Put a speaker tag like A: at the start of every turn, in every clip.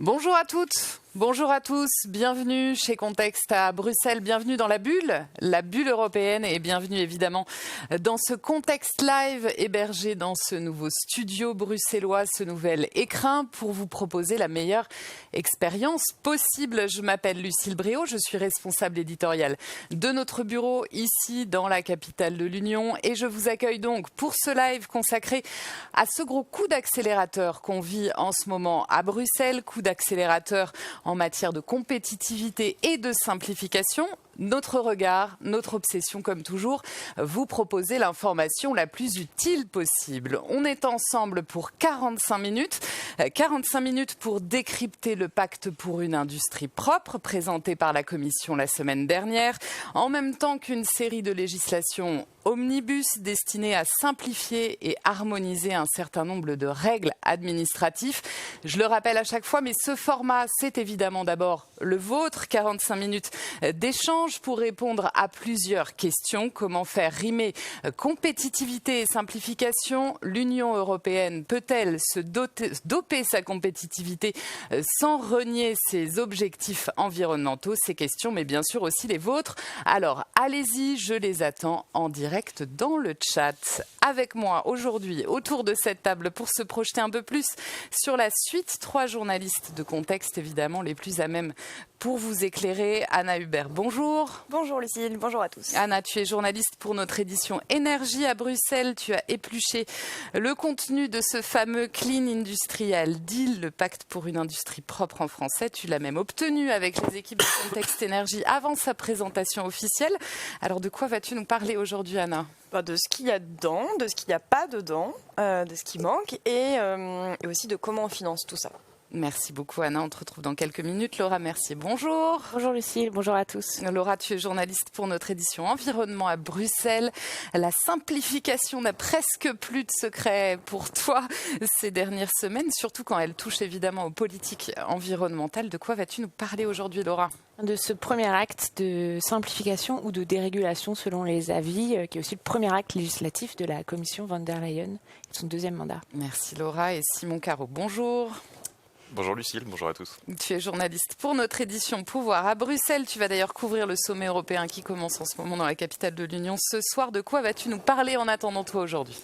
A: Bonjour à toutes, bonjour à tous, bienvenue chez Contexte à Bruxelles, bienvenue dans la bulle européenne et bienvenue évidemment dans ce Contexte Live hébergé dans ce nouveau studio bruxellois, ce nouvel écrin pour vous proposer la meilleure expérience possible. Je m'appelle Lucille Bréau, je suis responsable éditoriale de notre bureau ici dans la capitale de l'Union et je vous accueille donc pour ce live consacré à ce gros coup d'accélérateur qu'on vit en ce moment à Bruxelles, coup d'accélérateur en matière de compétitivité et de simplification. Notre regard, notre obsession comme toujours, vous proposer l'information la plus utile possible. On est ensemble pour 45 minutes. 45 minutes pour décrypter le pacte pour une industrie propre présenté par la Commission la semaine dernière, en même temps qu'une série de législations omnibus destinées à simplifier et harmoniser un certain nombre de règles administratives. Je le rappelle à chaque fois, mais ce format, c'est évidemment d'abord le vôtre. 45 minutes d'échange pour répondre à plusieurs questions. Comment faire rimer compétitivité et simplification? L'Union européenne peut-elle se doper sa compétitivité sans renier ses objectifs environnementaux? Ces questions, mais bien sûr aussi les vôtres. Alors, allez-y, je les attends en direct dans le chat. Avec moi aujourd'hui, autour de cette table, pour se projeter un peu plus sur la suite, 3 journalistes de Contexte, évidemment, les plus à même pour vous éclairer. Anna Hubert, bonjour.
B: Bonjour Lucille, bonjour à tous.
A: Anna, tu es journaliste pour notre édition Énergie à Bruxelles. Tu as épluché le contenu de ce fameux Clean Industrial Deal, le pacte pour une industrie propre en français. Tu l'as même obtenu avec les équipes de Contexte Énergie avant sa présentation officielle. Alors de quoi vas-tu nous parler aujourd'hui, Anna ?
B: De ce qu'il y a dedans, de ce qu'il n'y a pas dedans, de ce qui manque et aussi de comment on finance tout ça.
A: Merci beaucoup Anna, on te retrouve dans quelques minutes. Laura Mercier, bonjour.
C: Bonjour Lucille, bonjour à tous.
A: Laura, tu es journaliste pour notre édition Environnement à Bruxelles. La simplification n'a presque plus de secret pour toi ces dernières semaines, surtout quand elle touche évidemment aux politiques environnementales. De quoi vas-tu nous parler aujourd'hui, Laura ?
C: De ce premier acte de simplification ou de dérégulation selon les avis, qui est aussi le premier acte législatif de la Commission von der Leyen, son deuxième mandat.
A: Merci Laura et Simon Carreau, bonjour.
D: Bonjour Lucille, bonjour à tous.
A: Tu es journaliste pour notre édition Pouvoir à Bruxelles. Tu vas d'ailleurs couvrir le sommet européen qui commence en ce moment dans la capitale de l'Union. Ce soir, de quoi vas-tu nous parler en attendant toi aujourd'hui ?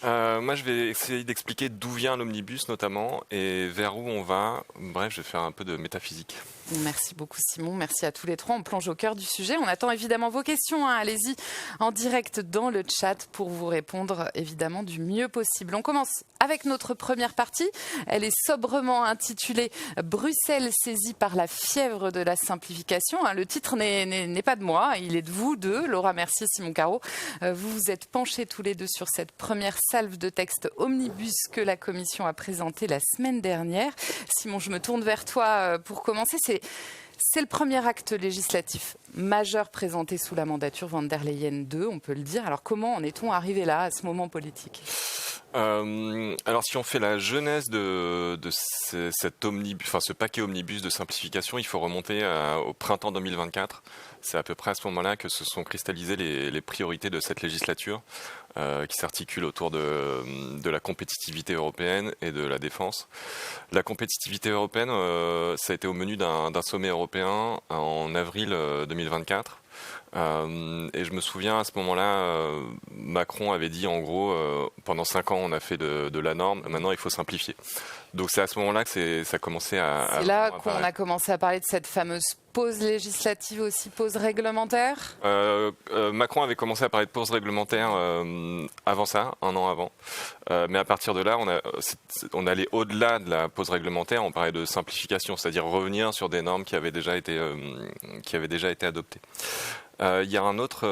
D: Moi, je vais essayer d'expliquer d'où vient l'omnibus notamment et vers où on va. Bref, je vais faire un peu de métaphysique.
A: Merci beaucoup Simon, merci à tous les trois. On plonge au cœur du sujet. On attend évidemment vos questions. Allez-y en direct dans le chat pour vous répondre évidemment du mieux possible. On commence avec notre première partie. Elle est sobrement intitulée « Bruxelles saisie par la fièvre de la simplification ». Le titre n'est pas de moi, il est de vous deux, Laura Mercier, Simon Carreau. Vous vous êtes penchés tous les deux sur cette première salve de texte omnibus que la Commission a présentée la semaine dernière. Simon, je me tourne vers toi pour commencer. C'est le premier acte législatif majeur présenté sous la mandature von der Leyen 2, on peut le dire. Alors comment en est-on arrivé là, à ce moment politique ?
D: Alors si on fait la genèse de cet omnibus, enfin ce paquet omnibus de simplification, il faut remonter au printemps 2024. C'est à peu près à ce moment-là que se sont cristallisées les priorités de cette législature qui s'articule autour de la compétitivité européenne et de la défense. La compétitivité européenne, ça a été au menu d'un sommet européen en avril 2024. Et je me souviens à ce moment-là, Macron avait dit en gros, pendant 5 ans on a fait de la norme, maintenant il faut simplifier. Donc c'est à ce moment-là que ça a commencé à...
A: C'est là qu'on a commencé à parler de cette fameuse pause législative, aussi pause réglementaire.
D: Macron avait commencé à parler de pause réglementaire avant ça, 1 an avant. Mais à partir de là, on allait au-delà de la pause réglementaire, on parlait de simplification, c'est-à-dire revenir sur des normes qui avaient déjà été adoptées. Il y a un autre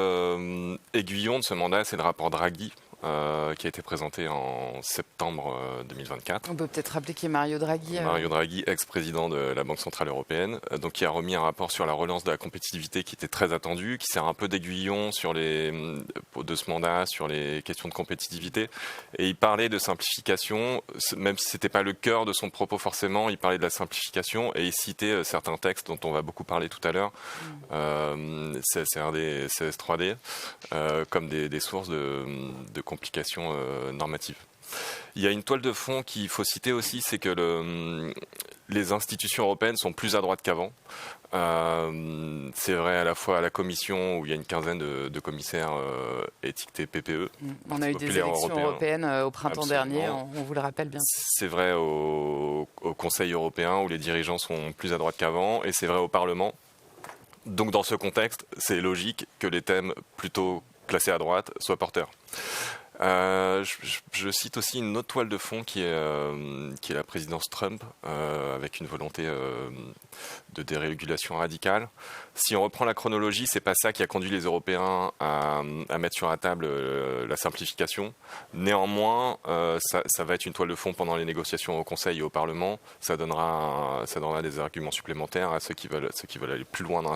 D: aiguillon de ce mandat, c'est le rapport Draghi, qui a été présenté en septembre 2024.
A: On peut peut-être rappeler qui est Mario Draghi.
D: Mario Draghi, ex-président de la Banque Centrale Européenne, donc qui a remis un rapport sur la relance de la compétitivité qui était très attendu, qui sert un peu d'aiguillon de ce mandat sur les questions de compétitivité. Et il parlait de simplification, même si c'était pas le cœur de son propos forcément, il parlait de la simplification et il citait certains textes dont on va beaucoup parler tout à l'heure, CSRD, CS3D, comme des sources de complications normatives. Il y a une toile de fond qu'il faut citer aussi, c'est que les institutions européennes sont plus à droite qu'avant. C'est vrai à la fois à la Commission où il y a une quinzaine de commissaires étiquetés PPE.
A: On a eu des élections européennes au printemps dernier, on vous le rappelle bien.
D: C'est vrai au Conseil européen où les dirigeants sont plus à droite qu'avant, et c'est vrai au Parlement. Donc dans ce contexte, c'est logique que les thèmes plutôt classés à droite soient porteurs. Je cite aussi une autre toile de fond qui est la présidence Trump, avec une volonté de dérégulation radicale. Si on reprend la chronologie, c'est pas ça qui a conduit les Européens à mettre sur la table la simplification. Néanmoins, ça va être une toile de fond pendant les négociations au Conseil et au Parlement. Ça donnera des arguments supplémentaires à ceux qui veulent aller plus loin dans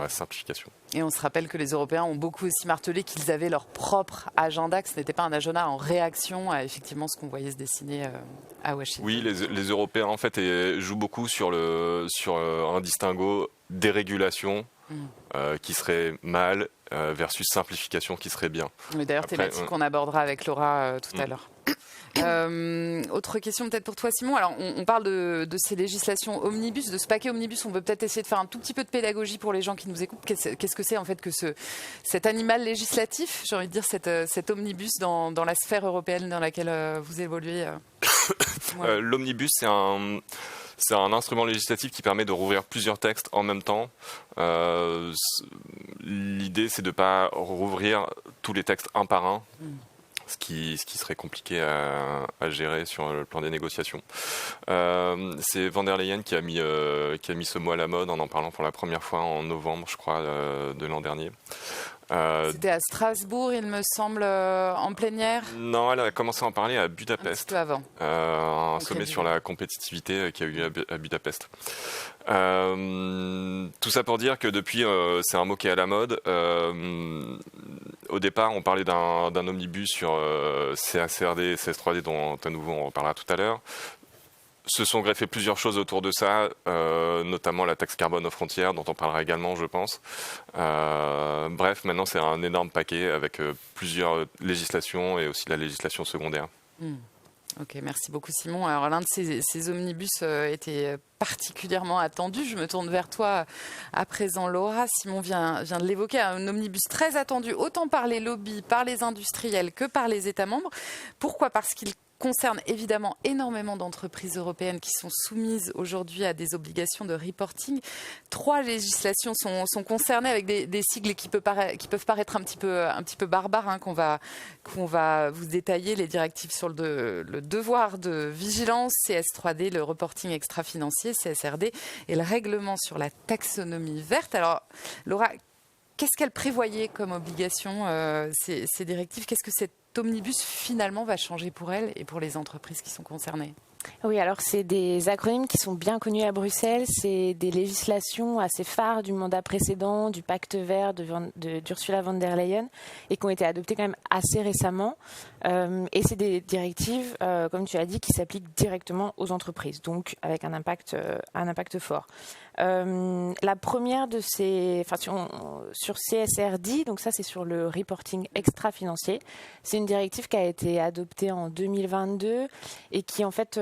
D: la simplification.
A: Et on se rappelle que les Européens ont beaucoup aussi martelé qu'ils avaient leur propre agenda, que ce n'était pas un agenda en réaction à effectivement ce qu'on voyait se dessiner à Washington.
D: Oui, les Européens en fait jouent beaucoup sur un distinguo dérégulation qui serait mal versus simplification qui serait bien.
A: Mais d'ailleurs, thématique qu'on abordera avec Laura tout à l'heure. Autre question peut-être pour toi Simon. Alors on parle de ces législations omnibus, de ce paquet omnibus. On peut peut-être essayer de faire un tout petit peu de pédagogie pour les gens qui nous écoutent. Qu'est-ce que c'est en fait que cet animal législatif, j'ai envie de dire cet omnibus dans la sphère européenne dans laquelle vous évoluez
D: L'omnibus, c'est un instrument législatif qui permet de rouvrir plusieurs textes en même temps. L'idée, c'est de ne pas rouvrir tous les textes un par un. Ce qui serait compliqué à gérer sur le plan des négociations. C'est Van der Leyen qui a mis ce mot à la mode en parlant pour la première fois en novembre, je crois, de l'an dernier.
A: C'était à Strasbourg, il me semble, en plénière.
D: Non, elle a commencé à en parler à Budapest.
A: Un petit peu avant.
D: Un sommet sur la compétitivité qui a eu lieu à Budapest. Tout ça pour dire que depuis, c'est un mot qui est à la mode. Au départ, on parlait d'un omnibus sur CA-CRD, CS3D, dont à nouveau on reparlera tout à l'heure. Se sont greffées plusieurs choses autour de ça, notamment la taxe carbone aux frontières, dont on parlera également, je pense. Bref, maintenant c'est un énorme paquet avec plusieurs législations et aussi la législation secondaire.
A: Ok, merci beaucoup Simon. Alors l'un de ces omnibus était particulièrement attendu. Je me tourne vers toi à présent Laura. Simon vient de l'évoquer, un omnibus très attendu autant par les lobbies, par les industriels que par les États membres. Pourquoi ? Parce qu'il concerne évidemment énormément d'entreprises européennes qui sont soumises aujourd'hui à des obligations de reporting. 3 législations sont concernées avec des sigles qui peuvent paraître un petit peu barbares, hein, qu'on va vous détailler, les directives sur le devoir de vigilance, CS3D, le reporting extra-financier, CSRD, et le règlement sur la taxonomie verte. Alors, Laura, qu'est-ce qu'elle prévoyait comme obligation, ces directives ? Qu'est-ce que cet omnibus finalement va changer pour elle et pour les entreprises qui sont concernées ?
C: Oui, alors c'est des acronymes qui sont bien connus à Bruxelles. C'est des législations assez phares du mandat précédent, du pacte vert d'Ursula von der Leyen, et qui ont été adoptées quand même assez récemment. Et c'est des directives, comme tu l'as dit, qui s'appliquent directement aux entreprises, donc avec un impact fort. La première de sur CSRD, donc ça c'est sur le reporting extra-financier. C'est une directive qui a été adoptée en 2022 et qui en fait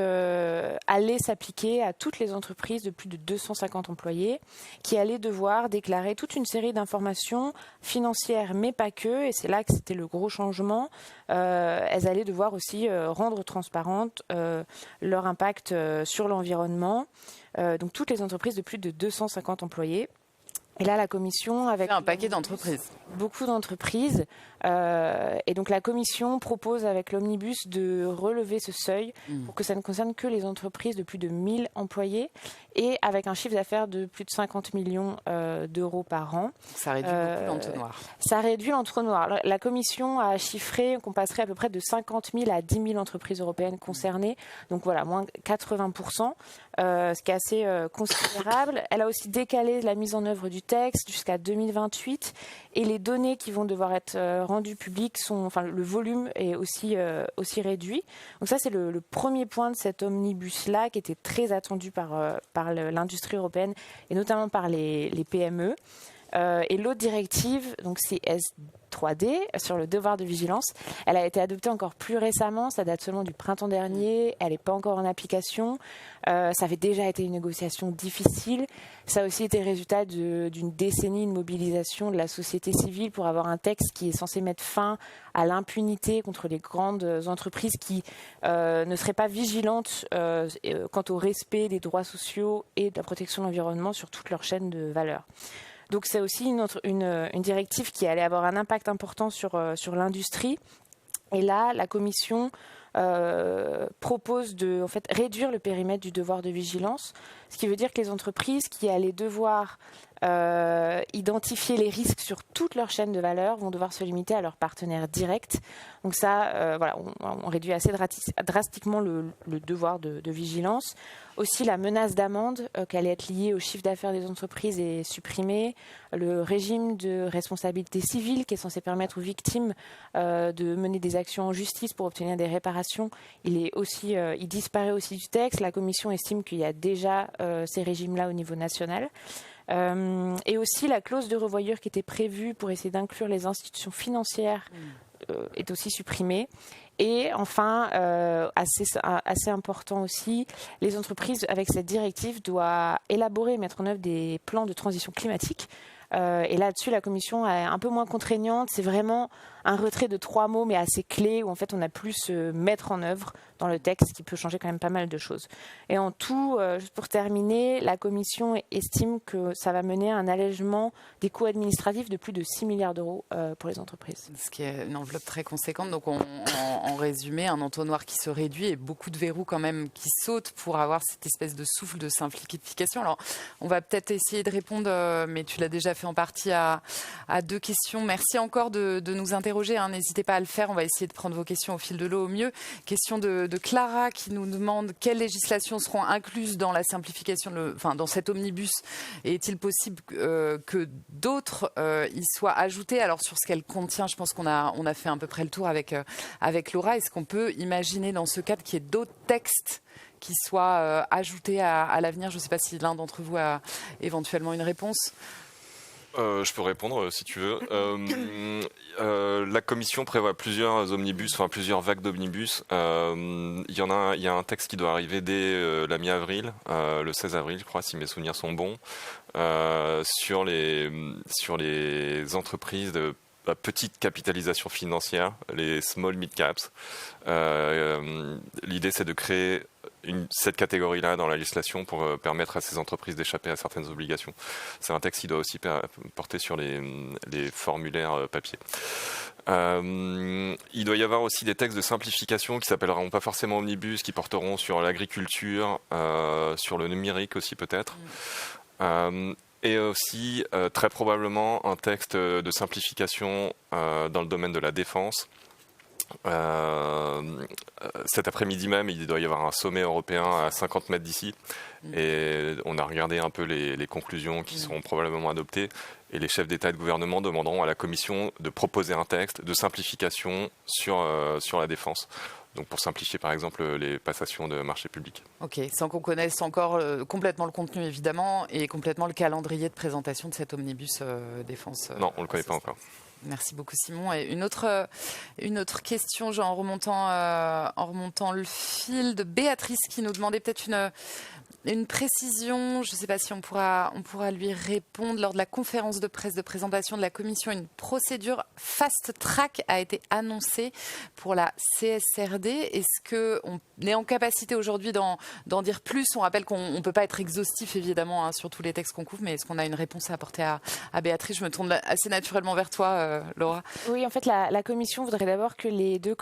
C: allait s'appliquer à toutes les entreprises de plus de 250 employés, qui allaient devoir déclarer toute une série d'informations financières, mais pas que, et c'est là que c'était le gros changement. Elles allaient devoir aussi rendre transparente leur impact sur l'environnement. Donc toutes les entreprises de plus de 250 employés. Et là, la Commission, avec
A: un paquet d'entreprises.
C: Beaucoup d'entreprises. Et donc la Commission propose avec l'Omnibus de relever ce seuil pour que ça ne concerne que les entreprises de plus de 1000 employés et avec un chiffre d'affaires de plus de 50 millions d'euros par an.
A: Ça réduit beaucoup l'entonnoir.
C: Ça réduit l'entonnoir. La Commission a chiffré qu'on passerait à peu près de 50 000 à 10 000 entreprises européennes concernées. Donc voilà, moins 80%, ce qui est assez considérable. Elle a aussi décalé la mise en œuvre du texte jusqu'à 2028 et les données qui vont devoir être rendues publiques le volume est aussi réduit. Donc ça, c'est le premier point de cet omnibus-là qui était très attendu par l'industrie européenne et notamment par les PME. Et l'autre directive, donc c'est S3D, sur le devoir de vigilance, elle a été adoptée encore plus récemment, ça date seulement du printemps dernier, elle n'est pas encore en application, ça avait déjà été une négociation difficile, ça a aussi été résultat d'une décennie de mobilisation de la société civile pour avoir un texte qui est censé mettre fin à l'impunité contre les grandes entreprises qui ne seraient pas vigilantes quant au respect des droits sociaux et de la protection de l'environnement sur toute leur chaîne de valeur. Donc c'est aussi une directive qui allait avoir un impact important sur l'industrie. Et là, la Commission propose de réduire le périmètre du devoir de vigilance, ce qui veut dire que les entreprises qui allaient devoir identifier les risques sur toute leur chaîne de valeur vont devoir se limiter à leurs partenaires directs. Donc ça, on réduit assez drastiquement le devoir de vigilance. Aussi, la menace d'amende qui allait être liée au chiffre d'affaires des entreprises est supprimée. Le régime de responsabilité civile qui est censé permettre aux victimes de mener des actions en justice pour obtenir des réparations, il disparaît aussi du texte. La Commission estime qu'il y a déjà ces régimes-là au niveau national. Et aussi la clause de revoyure qui était prévue pour essayer d'inclure les institutions financières est aussi supprimée. Et enfin, assez important aussi, les entreprises avec cette directive doivent élaborer et mettre en œuvre des plans de transition climatique. Et là-dessus, la Commission est un peu moins contraignante. C'est vraiment un retrait de 3 mots, mais assez clés, où en fait on a plus mettre en œuvre dans le texte, qui peut changer quand même pas mal de choses. Et en tout, juste pour terminer, la Commission estime que ça va mener à un allègement des coûts administratifs de plus de 6 milliards d'euros pour les entreprises.
A: Ce qui est une enveloppe très conséquente. Donc en résumé, un entonnoir qui se réduit et beaucoup de verrous quand même qui sautent pour avoir cette espèce de souffle de simplification. Alors on va peut-être essayer de répondre, mais tu l'as déjà fait en partie, à 2 questions. Merci encore de nous interroger. N'hésitez pas à le faire. On va essayer de prendre vos questions au fil de l'eau au mieux. Question de Clara qui nous demande quelles législations seront incluses dans la simplification, dans cet omnibus. Et est-il possible que d'autres y soient ajoutées? Alors sur ce qu'elle contient, je pense qu'on a fait à peu près le tour avec Laura. Est-ce qu'on peut imaginer dans ce cadre qu'il y ait d'autres textes qui soient ajoutés à l'avenir? Je ne sais pas si l'un d'entre vous a éventuellement une réponse.
D: Je peux répondre si tu veux. La Commission prévoit plusieurs omnibus, plusieurs vagues d'omnibus. Il y a un texte qui doit arriver dès la mi-avril, le 16 avril, je crois, si mes souvenirs sont bons, sur les entreprises de petite capitalisation financière, les small mid caps. L'idée, c'est de créer cette catégorie-là dans la législation pour permettre à ces entreprises d'échapper à certaines obligations. C'est un texte qui doit aussi porter sur les formulaires papier. Il doit y avoir aussi des textes de simplification qui s'appelleront pas forcément omnibus, qui porteront sur l'agriculture, sur le numérique aussi peut-être. Et aussi très probablement un texte de simplification dans le domaine de la défense. Cet après-midi même, il doit y avoir un sommet européen à 50 mètres d'ici. Et on a regardé un peu les conclusions qui seront probablement adoptées. Et les chefs d'État et de gouvernement demanderont à la Commission de proposer un texte de simplification sur la défense. Donc pour simplifier par exemple les passations de marchés publics.
A: Ok, sans qu'on connaisse encore complètement le contenu évidemment et complètement le calendrier de présentation de cet omnibus défense.
D: Non, on ne le connaît pas encore.
A: Merci beaucoup Simon. Et une autre question, en remontant le fil, de Béatrice qui nous demandait peut-être une précision. Je ne sais pas si on pourra lui répondre. Lors de la conférence de presse de présentation de la Commission, une procédure fast track a été annoncée pour la CSRD. Est-ce qu'on est en capacité aujourd'hui d'en dire plus? On rappelle qu'on ne peut pas être exhaustif évidemment sur tous les textes qu'on couvre, mais est-ce qu'on a une réponse à apporter à Béatrice? Je me tourne assez naturellement vers toi, Laura.
C: Oui, en fait, la Commission voudrait d'abord que les 2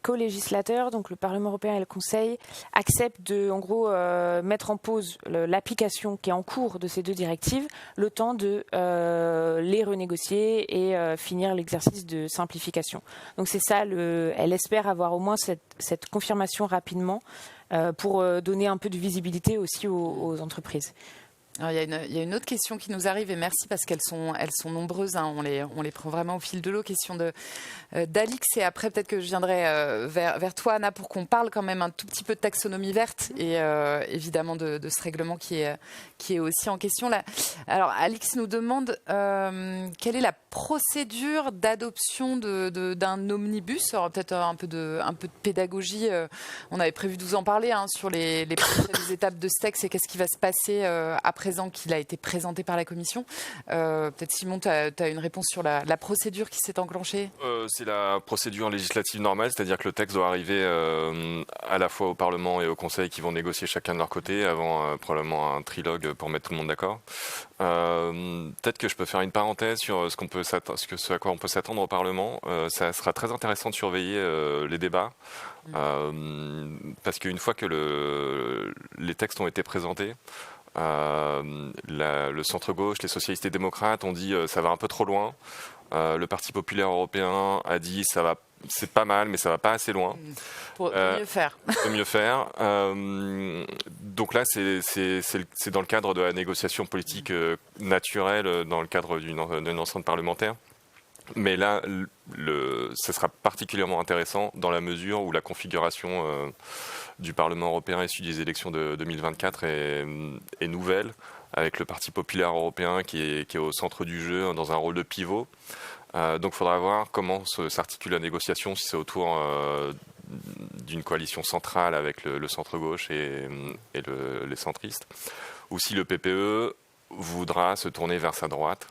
C: co-législateurs, donc le Parlement européen et le Conseil, acceptent de, en gros, mettre en pause l'application qui est en cours de ces 2 directives, le temps de les renégocier et finir l'exercice de simplification. Donc c'est ça, elle espère avoir au moins cette confirmation rapidement pour donner un peu de visibilité aussi aux entreprises.
A: Alors, il y a une autre question qui nous arrive, et merci parce qu'elles sont nombreuses, hein, on les prend vraiment au fil de l'eau. Question d'Alix, et après peut-être que je viendrai vers toi, Anna, pour qu'on parle quand même un tout petit peu de taxonomie verte et évidemment de ce règlement qui est aussi en question là. Alors Alix nous demande quelle est la procédure d'adoption d'un omnibus. Alors peut-être un peu de pédagogie. On avait prévu de vous en parler, hein, sur les prochaines étapes de ce texte et qu'est-ce qui va se passer à présent qu'il a été présenté par la Commission. Peut-être Simon, tu as une réponse sur la procédure qui s'est enclenchée?
D: C'est la procédure législative normale, c'est-à-dire que le texte doit arriver à la fois au Parlement et au Conseil qui vont négocier chacun de leur côté avant probablement un trilogue pour mettre tout le monde d'accord. Peut-être que je peux faire une parenthèse sur ce à quoi on peut s'attendre au Parlement. Ça sera très intéressant de surveiller les débats. Parce qu'une fois que les textes ont été présentés, le centre-gauche, les socialistes et démocrates ont dit ça va un peu trop loin. Le Parti populaire européen a dit c'est pas mal, mais ça va pas assez loin.
A: Pour mieux faire.
D: Pour mieux faire. Donc là, c'est dans le cadre de la négociation politique naturelle, dans le cadre d'une enceinte parlementaire. Mais là, ce sera particulièrement intéressant dans la mesure où la configuration du Parlement européen issu des élections de 2024 est nouvelle, avec le Parti populaire européen qui est au centre du jeu, dans un rôle de pivot. Donc il faudra voir comment s'articule la négociation, si c'est autour d'une coalition centrale avec le centre-gauche et les centristes, ou si le PPE voudra se tourner vers sa droite,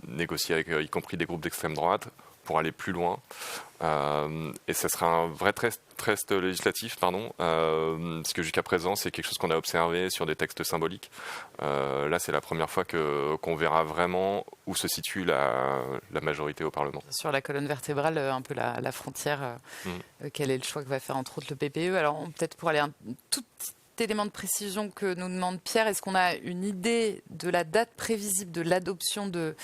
D: négocier avec y compris des groupes d'extrême droite pour aller plus loin. Et ça sera un vrai test législatif, parce que jusqu'à présent, c'est quelque chose qu'on a observé sur des textes symboliques. Là, c'est la première fois qu'on verra vraiment où se situe la majorité au Parlement.
A: Sur la colonne vertébrale, un peu la frontière, quel est le choix que va faire entre autres le PPE. Alors peut-être pour aller un tout petit élément de précision que nous demande Pierre, est-ce qu'on a une idée de la date prévisible de l'adoption de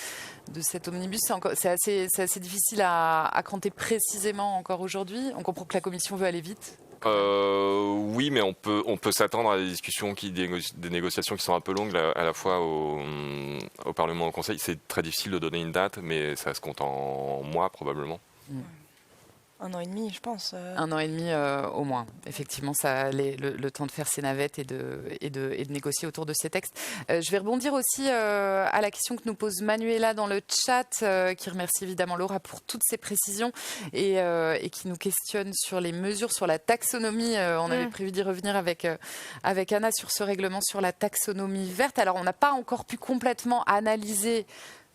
A: cet omnibus? C'est assez difficile à cranter précisément encore aujourd'hui. On comprend que la Commission veut aller vite.
D: Oui, mais on peut s'attendre à des discussions, des négociations qui sont un peu longues à la fois au Parlement et au Conseil. C'est très difficile de donner une date, mais ça se compte en mois probablement.
B: 1 an et demi, je pense.
A: 1 an et demi au moins. Effectivement, ça le temps de faire ses navettes et de négocier autour de ces textes. Je vais rebondir aussi à la question que nous pose Manuela dans le chat, qui remercie évidemment Laura pour toutes ces précisions et qui nous questionne sur les mesures, sur la taxonomie. On avait prévu d'y revenir avec Anna sur ce règlement sur la taxonomie verte. Alors, on n'a pas encore pu complètement analyser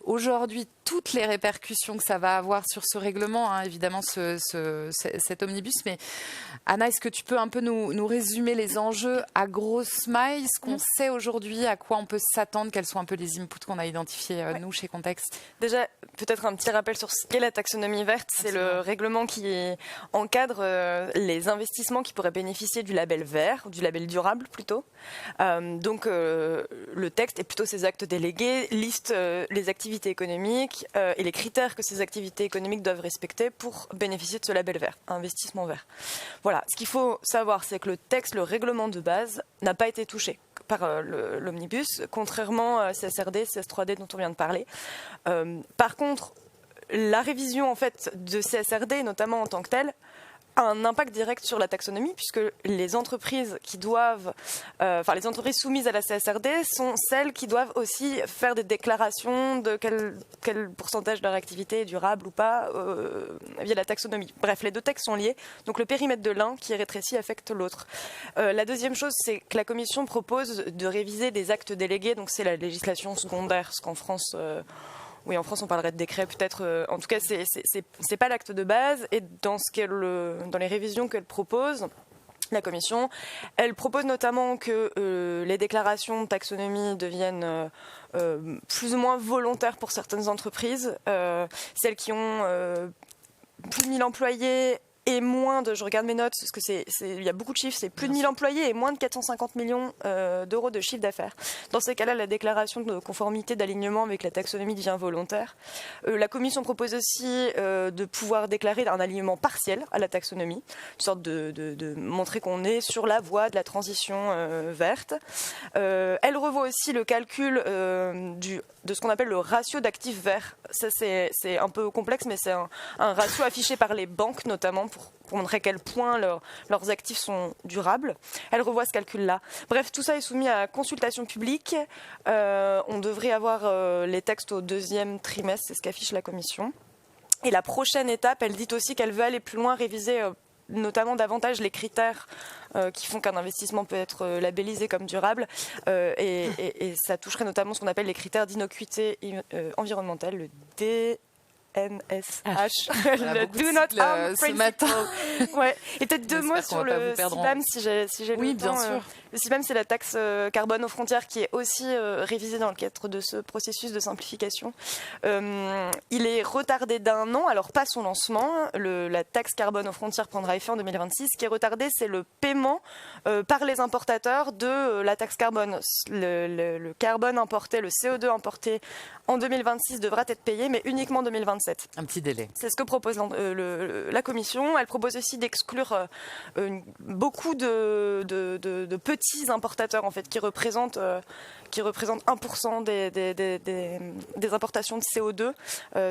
A: aujourd'hui toutes les répercussions que ça va avoir sur ce règlement, hein, évidemment cet omnibus. Mais Anna, est-ce que tu peux un peu nous résumer les enjeux à grosse maille, ce qu'on sait aujourd'hui, à quoi on peut s'attendre, quels sont un peu les inputs qu'on a identifiés nous chez Contexte?
B: Déjà, peut-être un petit rappel sur ce qu'est la taxonomie verte. C'est le règlement qui encadre les investissements qui pourraient bénéficier du label vert, ou du label durable plutôt. Donc le texte et plutôt ses actes délégués liste les activités économiques et les critères que ces activités économiques doivent respecter pour bénéficier de ce label vert, investissement vert. Voilà, ce qu'il faut savoir, c'est que le texte, le règlement de base, n'a pas été touché par l'omnibus, contrairement à CSRD, CS3D dont on vient de parler. Par contre, la révision en fait de CSRD, notamment en tant que telle, a un impact direct sur la taxonomie, puisque les entreprises les entreprises soumises à la CSRD sont celles qui doivent aussi faire des déclarations de quel pourcentage de leur activité est durable ou pas via la taxonomie. Bref, les deux textes sont liés, donc le périmètre de l'un qui est rétréci affecte l'autre. La deuxième chose, c'est que la Commission propose de réviser des actes délégués, donc c'est la législation secondaire, ce qu'en France... Oui, en France, on parlerait de décret, peut-être. En tout cas, c'est pas l'acte de base. Et dans les révisions qu'elle propose, la Commission, elle propose notamment que les déclarations de taxonomie deviennent plus ou moins volontaires pour certaines entreprises. Celles qui ont plus de 1000 employés et moins de, je regarde mes notes, parce que il y a beaucoup de chiffres, c'est plus de 1000 employés et moins de 450 millions d'euros de chiffre d'affaires. Dans ces cas-là, la déclaration de conformité d'alignement avec la taxonomie devient volontaire. La Commission propose aussi de pouvoir déclarer un alignement partiel à la taxonomie, une sorte de montrer qu'on est sur la voie de la transition verte. Elle revoit aussi le calcul de ce qu'on appelle le ratio d'actifs verts. Ça, c'est un peu complexe, mais c'est un ratio affiché par les banques, notamment, pour montrer à quel point leurs actifs sont durables. Elle revoit ce calcul-là. Bref, tout ça est soumis à consultation publique. On devrait avoir les textes au 2e trimestre, c'est ce qu'affiche la Commission. Et la prochaine étape, elle dit aussi qu'elle veut aller plus loin, réviser notamment davantage les critères qui font qu'un investissement peut être labellisé comme durable. Et ça toucherait notamment ce qu'on appelle les critères d'innocuité environnementale, le DNSH, le Do Not Harm Principle. Ouais. Et peut-être 2 mots sur le CBAM, si j'ai
A: oui,
B: le temps.
A: Bien sûr.
B: Le CBAM, c'est la taxe carbone aux frontières qui est aussi révisée dans le cadre de ce processus de simplification. Il est retardé d'1 an, alors pas son lancement. La taxe carbone aux frontières prendra effet en 2026. Ce qui est retardé, c'est le paiement par les importateurs de la taxe carbone. Le carbone importé, le CO2 importé en 2026 devra être payé, mais uniquement en 2027.
A: Un petit délai.
B: C'est ce que propose la Commission. Elle propose aussi d'exclure beaucoup de petits importateurs en fait, qui représentent 1% des importations de CO2.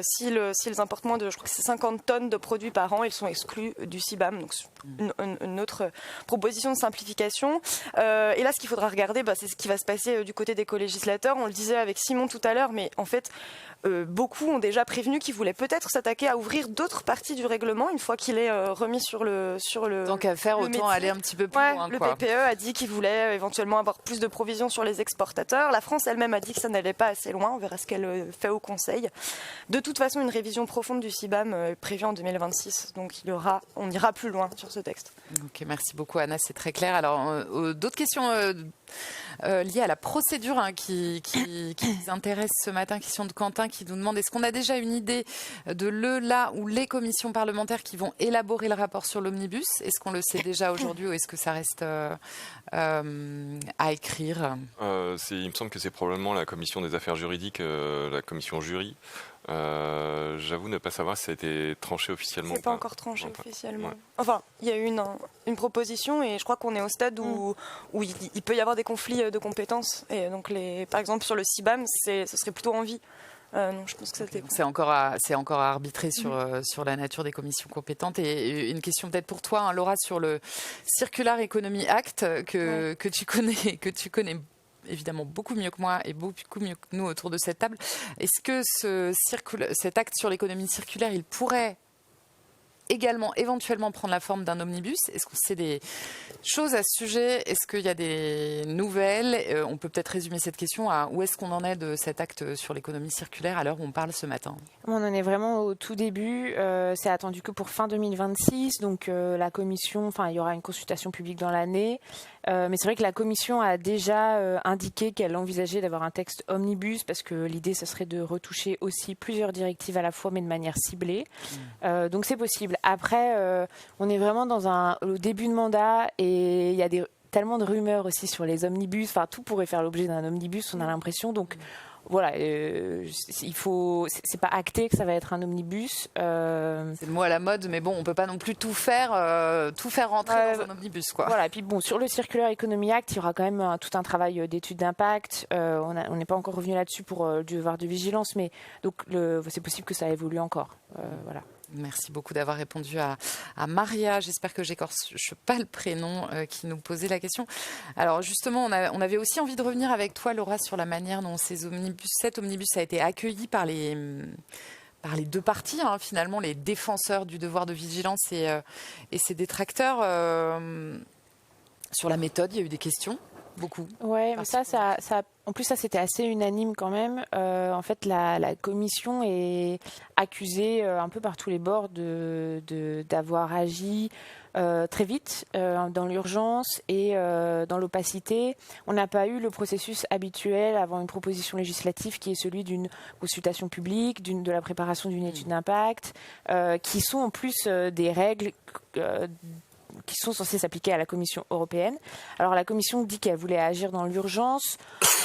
B: S'ils importent moins de, je crois que c'est 50 tonnes de produits par an, ils sont exclus du CBAM. Donc une autre proposition de simplification. Et là, ce qu'il faudra regarder, c'est ce qui va se passer du côté des co-législateurs. On le disait avec Simon tout à l'heure, mais en fait, beaucoup ont déjà prévenu qu'ils voulaient peut-être s'attaquer à ouvrir d'autres parties du règlement une fois qu'il est remis sur le
A: Tant qu'à faire, autant
B: métier.
A: aller un petit peu plus loin.
B: Le PPE a dit qu'il voulait éventuellement avoir plus de provisions sur les exportateurs. La France elle-même a dit que ça n'allait pas assez loin. On verra ce qu'elle fait au Conseil. De toute façon, une révision profonde du CBAM est prévue en 2026. Donc on ira plus loin sur ce texte.
A: Ok, merci beaucoup Anna, c'est très clair. Alors, d'autres questions liées à la procédure qui nous intéresse ce matin, question de Quentin qui nous demande est-ce qu'on a déjà une idée de la ou les commissions parlementaires qui vont élaborer le rapport sur l'omnibus? Est-ce qu'on le sait déjà aujourd'hui ou est-ce que ça reste à écrire?
D: Il me semble que c'est probablement la commission des affaires juridiques, la commission jury. J'avoue ne pas savoir si ça a été tranché officiellement.
B: C'est pas encore tranché officiellement.
D: Ouais.
B: Enfin, il y a eu une proposition et je crois qu'on est au stade où il peut y avoir des conflits de compétences. Et donc, par exemple, sur le CBAM, ce serait plutôt en vie. Non, je pense que
A: c'est encore à arbitrer sur la nature des commissions compétentes. Et une question peut-être pour toi, hein, Laura, sur le Circular Economy Act que tu connais évidemment beaucoup mieux que moi et beaucoup mieux que nous autour de cette table. Est-ce que cet acte sur l'économie circulaire, il pourrait également éventuellement prendre la forme d'un omnibus? Est-ce qu'on sait des choses à ce sujet? Est-ce qu'il y a des nouvelles? On peut peut-être résumer cette question à où est-ce qu'on en est de cet acte sur l'économie circulaire à l'heure où on parle ce matin?
C: On en est vraiment au tout début. C'est attendu que pour fin 2026. Donc la commission, il y aura une consultation publique dans l'année. Mais c'est vrai que la Commission a déjà indiqué qu'elle envisageait d'avoir un texte omnibus parce que l'idée, ce serait de retoucher aussi plusieurs directives à la fois, mais de manière ciblée. Donc c'est possible. Après, on est vraiment au début de mandat et il y a tellement de rumeurs aussi sur les omnibus. Enfin, tout pourrait faire l'objet d'un omnibus, on a l'impression. Donc voilà, c'est pas acté que ça va être un omnibus.
A: C'est le mot à la mode, mais bon, on peut pas non plus tout faire rentrer dans un omnibus, quoi.
C: Voilà, et puis bon, sur le Circular Economy Act, il y aura quand même tout un travail d'étude d'impact. On n'est pas encore revenu là-dessus pour le devoir de vigilance, mais donc c'est possible que ça évolue encore. Voilà.
A: Merci beaucoup d'avoir répondu à Maria, j'espère que j'écorche pas le prénom, qui nous posait la question. Alors justement, on avait aussi envie de revenir avec toi, Laura, sur la manière dont cet omnibus a été accueilli par les deux parties, hein, finalement, les défenseurs du devoir de vigilance et ses détracteurs. Sur la méthode, il y a eu des questions. Beaucoup.
C: Ouais, mais ça, en plus, ça c'était assez unanime quand même. En fait, la commission est accusée un peu par tous les bords d'avoir agi très vite dans l'urgence et dans l'opacité. On n'a pas eu le processus habituel avant une proposition législative qui est celui d'une consultation publique, de la préparation d'une étude d'impact, qui sont en plus des règles qui sont censées s'appliquer à la Commission européenne. Alors la Commission dit qu'elle voulait agir dans l'urgence.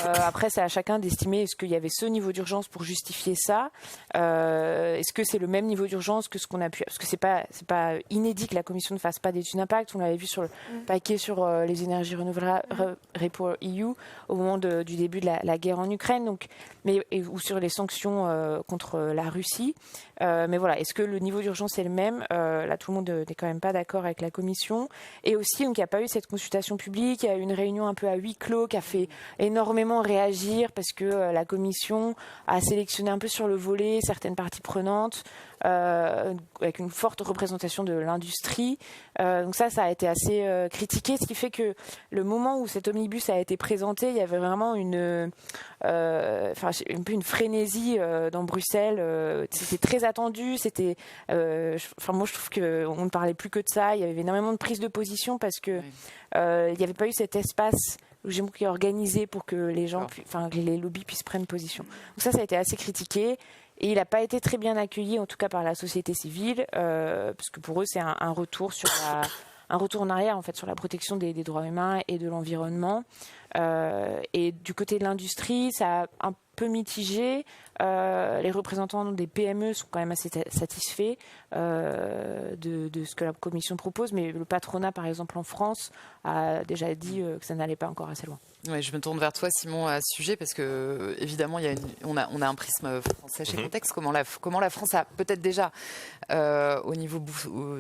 C: Après, c'est à chacun d'estimer est-ce qu'il y avait ce niveau d'urgence pour justifier ça. Est-ce que c'est le même niveau d'urgence que ce qu'on a pu... Parce que c'est pas inédit que la Commission ne fasse pas d'études d'impact. On l'avait vu sur le paquet sur les énergies renouvelables, REPowerEU, au moment du début de la guerre en Ukraine, ou sur les sanctions contre la Russie. Mais voilà, est-ce que le niveau d'urgence est le même? Là, tout le monde n'est quand même pas d'accord avec la Commission. Et aussi, donc, il n'y a pas eu cette consultation publique. Il y a eu une réunion un peu à huis clos qui a fait énormément réagir parce que la Commission a sélectionné un peu sur le volet certaines parties prenantes avec une forte représentation de l'industrie. Donc ça a été assez critiqué, ce qui fait que le moment où cet omnibus a été présenté, il y avait vraiment un peu une frénésie dans Bruxelles. C'était très attendu. Moi, je trouve qu'on ne parlait plus que de ça. Il y avait énormément de prise de position parce que il n'y avait pas eu cet espace qui est organisé pour que les gens, que les lobbies puissent prendre position. Donc ça a été assez critiqué. Et il n'a pas été très bien accueilli, en tout cas par la société civile, parce que pour eux, c'est un retour un retour en arrière en fait sur la protection des droits humains et de l'environnement. Et du côté de l'industrie, ça a un peu mitigé. Les représentants des PME sont quand même assez satisfaits de ce que la Commission propose, mais le patronat, par exemple en France, a déjà dit que ça n'allait pas encore assez loin.
A: Ouais, je me tourne vers toi, Simon, à ce sujet, parce que évidemment, on a un prisme français chez Contexte. Comment la France a peut-être déjà, au niveau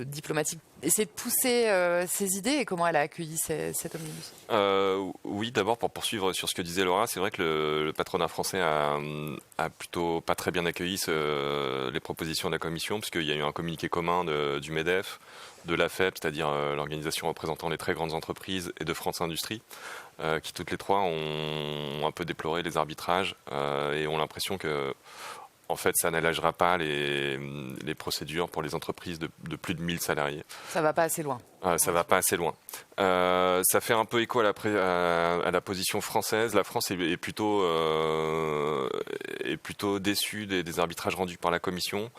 A: diplomatique, essayé de pousser ses idées, et comment elle a accueilli cet omnibus?
D: Oui, d'abord pour poursuivre sur ce que disait Laura, c'est vrai que le patronat français a plutôt pas très bien accueilli les propositions de la Commission, puisqu'il y a eu un communiqué commun du MEDEF, de l'AFEP, c'est-à-dire l'organisation représentant les très grandes entreprises, et de France Industrie, qui toutes les trois ont un peu déploré les arbitrages et ont l'impression que en fait, ça n'allégera pas les procédures pour les entreprises de plus de 1000 salariés.
A: Ça va pas assez loin.
D: Ça va pas assez loin. Ça fait un peu écho à la position française. La France est plutôt déçue des arbitrages rendus par la Commission,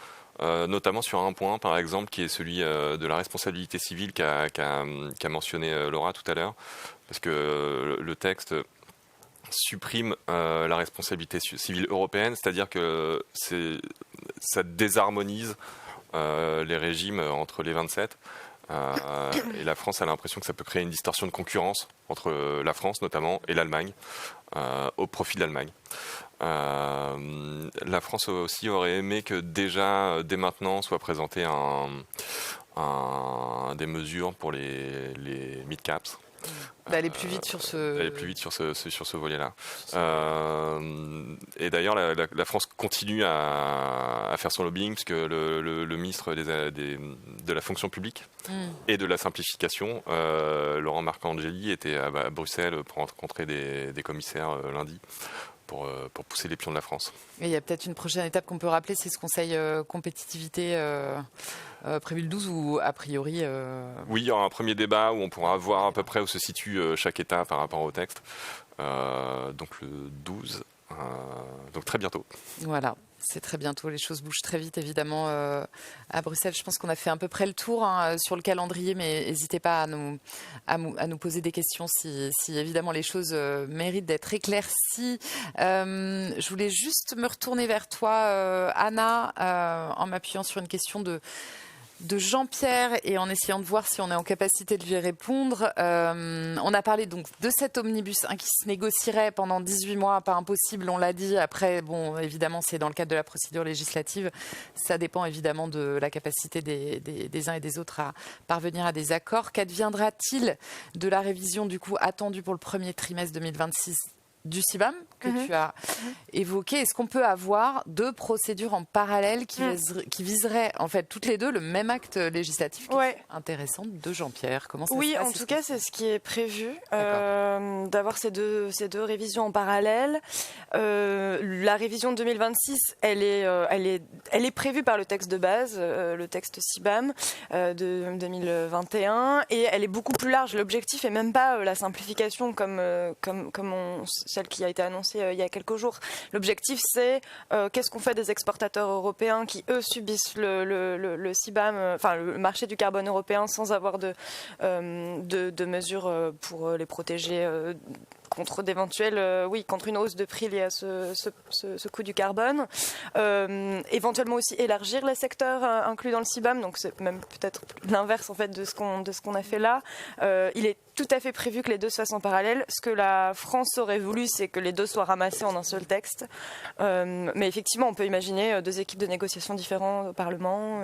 D: notamment sur un point, par exemple, qui est celui de la responsabilité civile qu'a mentionné Laura tout à l'heure, parce que le texte supprime la responsabilité civile européenne, c'est-à-dire que ça désharmonise les régimes entre les 27. Et la France a l'impression que ça peut créer une distorsion de concurrence entre la France notamment et l'Allemagne, au profit de l'Allemagne. La France aussi aurait aimé que dès maintenant soient présentées des mesures pour les mid-caps.
A: D'aller plus vite sur
D: ce volet-là. Et d'ailleurs, la France continue à faire son lobbying, puisque le ministre de la fonction publique et de la simplification, Laurent Marcangeli, était à Bruxelles pour rencontrer des commissaires lundi. Pour pousser les pions de la France.
A: Et il y a peut-être une prochaine étape qu'on peut rappeler, c'est ce conseil compétitivité prévu le 12 ou a priori...
D: Oui, il y aura un premier débat où on pourra voir à peu près où se situe chaque État par rapport au texte. Donc le 12, donc très bientôt.
A: Voilà. C'est très bientôt, les choses bougent très vite évidemment à Bruxelles. Je pense qu'on a fait à peu près le tour sur le calendrier, mais n'hésitez pas à nous poser des questions si évidemment les choses méritent d'être éclaircies. Je voulais juste me retourner vers toi, Anna, en m'appuyant sur une question de Jean-Pierre et en essayant de voir si on est en capacité de lui répondre. On a parlé donc de cet omnibus qui se négocierait pendant 18 mois, pas impossible, on l'a dit. Après, bon, évidemment, c'est dans le cadre de la procédure législative. Ça dépend évidemment de la capacité des uns et des autres à parvenir à des accords. Qu'adviendra-t-il de la révision du coup attendue pour le premier trimestre 2026 du CBAM que tu as évoqué. Est-ce qu'on peut avoir 2 procédures en parallèle qui viseraient en fait toutes les 2 le même acte législatif? Intéressant de Jean-Pierre. Comment ça se passe?
B: En tout cas, c'est ce qui est prévu, d'avoir ces deux révisions en parallèle. La révision de 2026, elle est prévue par le texte de base, le texte CBAM de 2021, et elle est beaucoup plus large. L'objectif est même pas la simplification comme celle qui a été annoncée il y a quelques jours. L'objectif, c'est qu'est-ce qu'on fait des exportateurs européens qui, eux, subissent le CBAM, enfin le marché du carbone européen sans avoir de mesures pour les protéger contre contre une hausse de prix liée à ce coût du carbone. Éventuellement aussi élargir les secteurs inclus dans le CBAM, donc c'est même peut-être l'inverse en fait de ce qu'on a fait là. Il est tout à fait prévu que les 2 se fassent en parallèle. Ce que la France aurait voulu, c'est que les 2 soient ramassés en un seul texte. Mais effectivement, on peut imaginer 2 équipes de négociation différentes au Parlement.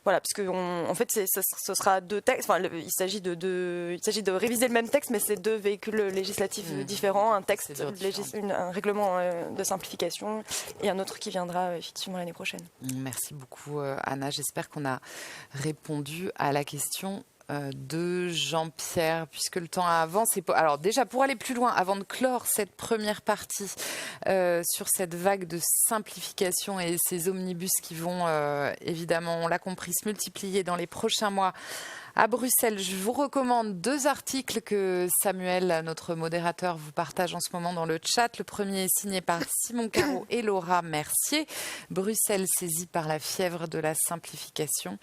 B: Voilà, parce que en fait, ce sera 2 textes. Enfin, il s'agit de réviser le même texte, mais c'est 2 véhicules législatifs différents, un texte, un règlement de simplification, et un autre qui viendra effectivement l'année prochaine.
A: Merci beaucoup, Anna. J'espère qu'on a répondu à la question de Jean-Pierre, puisque le temps avance. Alors déjà, pour aller plus loin, avant de clore cette première partie sur cette vague de simplification et ces omnibus qui vont évidemment, on l'a compris, se multiplier dans les prochains mois à Bruxelles, je vous recommande 2 articles que Samuel, notre modérateur, vous partage en ce moment dans le chat. Le premier est signé par Simon Carreau et Laura Mercier. Bruxelles saisie par la fièvre de la simplification.